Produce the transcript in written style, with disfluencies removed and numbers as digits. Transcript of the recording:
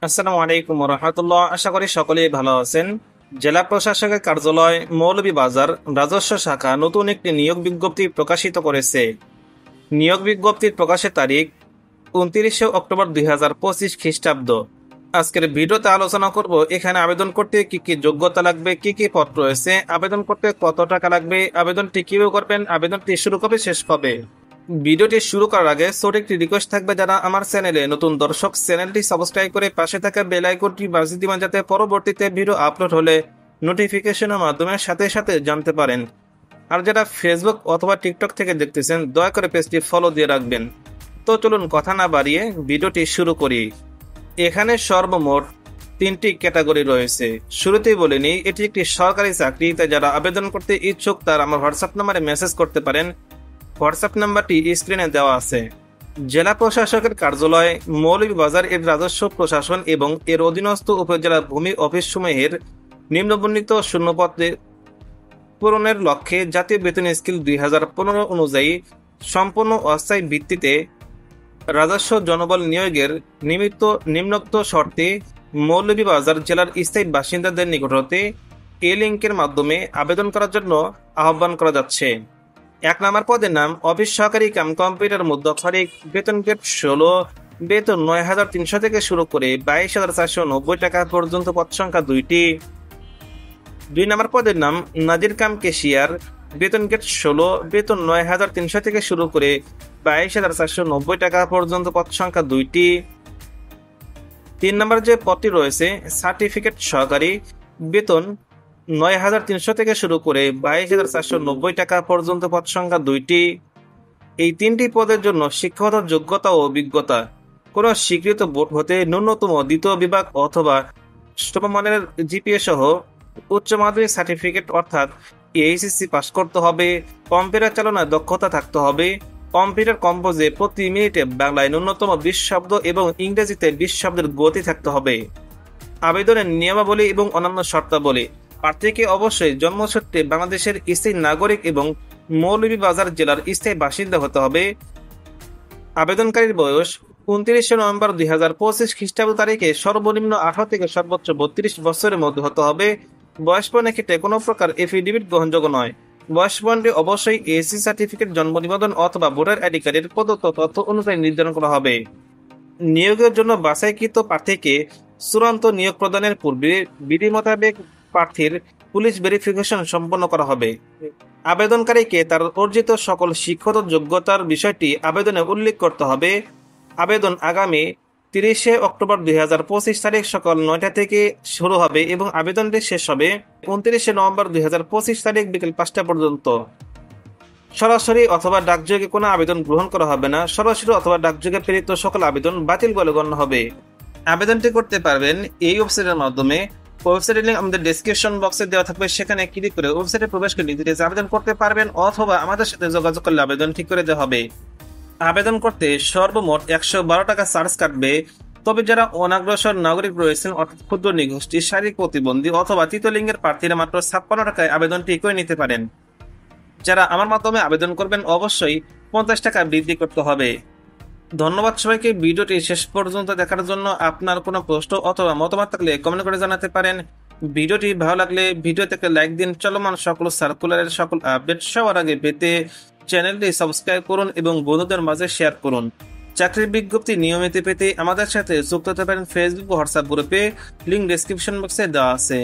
আসসালামু আলাইকুম রহমতুল্লাহ। আশা করি সকলেই ভালো আছেন। জেলা প্রশাসকের কার্যালয় মৌলভীবাজার রাজস্ব শাখা নতুন একটি নিয়োগ বিজ্ঞপ্তি প্রকাশিত করেছে। নিয়োগ বিজ্ঞপ্তির প্রকাশের তারিখ 29 অক্টোবর 2025 খ্রিস্টাব্দ। আজকের ভিডিওতে আলোচনা করব এখানে আবেদন করতে কি কি যোগ্যতা লাগবে, কি কি পদ রয়েছে, আবেদন করতে কত টাকা লাগবে, আবেদনটি কিভাবে করবেন, আবেদনটি শুরু কবে শেষ হবে। ভিডিওটি শুরু করার আগে ছোট একটি রিকোয়েস্ট থাকবে, যারা আমার চ্যানেলে নতুন দর্শক চ্যানেলটি সাবস্ক্রাইব করে পাশে থাকা বেল আইকনটি বাজিয়ে দিবেন, যাতে পরবর্তীতে ভিডিও আপলোড হলে নোটিফিকেশনের মাধ্যমে সাথে সাথে জানতে পারেন। আর যারা ফেসবুক অথবা টিকটক থেকে দেখতেছেন, দয়া করে পেজটি ফলো দিয়ে রাখবেন। তো চলুন কথা না বাড়িয়ে ভিডিওটি শুরু করি। এখানে সর্বমোট 3টি ক্যাটাগরি রয়েছে। শুরুতেই বলে নিই, এটি একটি সরকারি চাকরি, তাই যারা আবেদন করতে ইচ্ছুক তারা আমার হোয়াটসঅ্যাপ নাম্বারে মেসেজ করতে পারেন। হোয়াটসঅ্যাপ নাম্বারটি স্ক্রিনে দেওয়া আছে। জেলা প্রশাসকের কার্যালয় মৌলভীবাজার এর রাজস্ব প্রশাসন এবং এর অধীনস্থ উপজেলা ভূমি অফিসসমূহের নিম্নবর্ণিত শূন্যপদে পূরণের লক্ষ্যে জাতীয় বেতন স্কেল 2015 অনুযায়ী সম্পূর্ণ অস্থায়ী ভিত্তিতে রাজস্ব জনবল নিয়োগের নিম্নোক্ত শর্তে মৌলভীবাজার জেলার স্থায়ী বাসিন্দাদের নিকট হতে লিঙ্কের মাধ্যমে আবেদন করার জন্য আহ্বান করা যাচ্ছে। 1 নম্বর পদের নাম অফিস সহকারী কাম কম্পিউটার মধ্যফারিক, বেতন গ্রেড 16, বেতন 9300 থেকে শুরু করে 22490 টাকা পর্যন্ত, পদ সংখ্যা 2টি। 2 নম্বর পদের নাম নাজির কাম কেশিয়ার, বেতন গ্রেড 16, বেতন 9300 থেকে শুরু করে 22490 টাকা পর্যন্ত, পদ সংখ্যা 2টি। 3 নম্বর যে পদটি রয়েছে সার্টিফিকেট সহকারী, বেতন 9300 থেকে শুরু করে 22490 টাকা পর্যন্ত, পদ সংখ্যা 2টি। এই 3টি পদের জন্য শিক্ষাগত যোগ্যতা ও অভিজ্ঞতা কোনো স্বীকৃত বোর্ড হতে ন্যূনতম দ্বিতীয় বিভাগ অথবা সমমানের জিপিএ সহ উচ্চ মাধ্যমিক সার্টিফিকেট অর্থাৎ এইচএসসি পাস করতে হবে। কম্পিউটার চালনায় দক্ষতা থাকতে হবে। কম্পিউটার কম্পোজে প্রতি মিনিটে বাংলায় ন্যূনতম 20 শব্দ এবং ইংরেজিতে 20 শব্দের গতি থাকতে হবে। আবেদনের নিয়মাবলী এবং অন্যান্য শর্তাবলী: প্রার্থীকে অবশ্যই জন্মসূত্রে বাংলাদেশের স্থায়ী নাগরিক এবং মৌলভীবাজার জেলার স্থায়ী বাসিন্দা হতে হবে। আবেদনকারীর বয়স 29 নভেম্বর 2025 খ্রিস্টাব্দ তারিখে সর্বনিম্ন 18 থেকে সর্বোচ্চ 32 বছরের মধ্যে হতে হবে। বয়স প্রমাণের ক্ষেত্রে কোনো প্রকার এফিডেভিট গ্রহণযোগ্য নয়। বয়স প্রমাণটি অবশ্যই এসি সার্টিফিকেট, জন্ম নিবন্ধন অথবা ভোটার আইডি কার্ডের প্রদত্ত তথ্য অনুযায়ী নির্ধারণ করা হবে। নিয়োগের জন্য বাছাইকৃত প্রার্থীকে চূড়ান্ত নিয়োগ প্রদানের পূর্বে বিধি মোতাবেক প্রার্থীর পুলিশ ভেরিফিকেশন সম্পন্ন করা হবে। আবেদনকারীকে তার অর্জিত সকল শিক্ষাগত যোগ্যতার বিষয়টি আবেদনে উল্লেখ করতে হবে। আবেদন আগামী 30 অক্টোবর 2025 তারিখ সকাল 9টা থেকে শুরু হবে এবং আবেদনটি শেষ হবে 29 নভেম্বর 2025 তারিখ বিকেল 5টা পর্যন্ত। সরাসরি অথবা ডাকযোগে কোনো আবেদন গ্রহণ করা হবে না। সরাসরি অথবা ডাকযোগে প্রেরিত সকল আবেদন বাতিল বলে গণ্য হবে। আবেদনটি করতে পারবেন এই ওয়েবসাইটের মাধ্যমে। ওয়েবসাইটের লিঙ্ক আমাদের ডেসক্রিপশন বক্সে দেওয়া থাকবে, সেখানে ক্লিক করে ওয়েবসাইটে প্রবেশ করে ডিটেইলস আবেদন করতে পারবেন, অথবা আমাদের সাথে যোগাযোগ করলে আবেদন ঠিক করে দেওয়া হবে। আবেদন করতে সর্বমোট 112 টাকা চার্জ কাটবে। তবে যারা অনগ্রসর নাগরিক রয়েছেন অর্থাৎ ক্ষুদ্র নিগোষ্ঠী, শারীরিক প্রতিবন্ধী অথবা তৃতীয় লিঙ্গের প্রার্থীরা মাত্র 56 টাকায় আবেদনটি করে নিতে পারেন। যারা আমার মাধ্যমে আবেদন করবেন অবশ্যই 50 টাকা বৃদ্ধি করতে হবে। ধন্যবাদ সবাইকে ভিডিওটি শেষ পর্যন্ত দেখার জন্য। আপনার কোনো প্রশ্ন অথবা মতামত থাকলে কমেন্ট করে জানাতে পারেন। ভিডিওটি ভালো লাগলে ভিডিওতে লাইক দিন। চলমান সকল সার্কুলারের সকল আপডেট সবার আগে পেতে চ্যানেলটি সাবস্ক্রাইব করুন এবং বন্ধুদের মাঝে শেয়ার করুন। চাকরির বিজ্ঞপ্তি নিয়মিত পেতে আমাদের সাথে যুক্ত হতে পারেন ফেসবুক ও হোয়াটসঅ্যাপ গ্রুপে, লিঙ্ক ডেসক্রিপশন বক্সে দেওয়া আছে।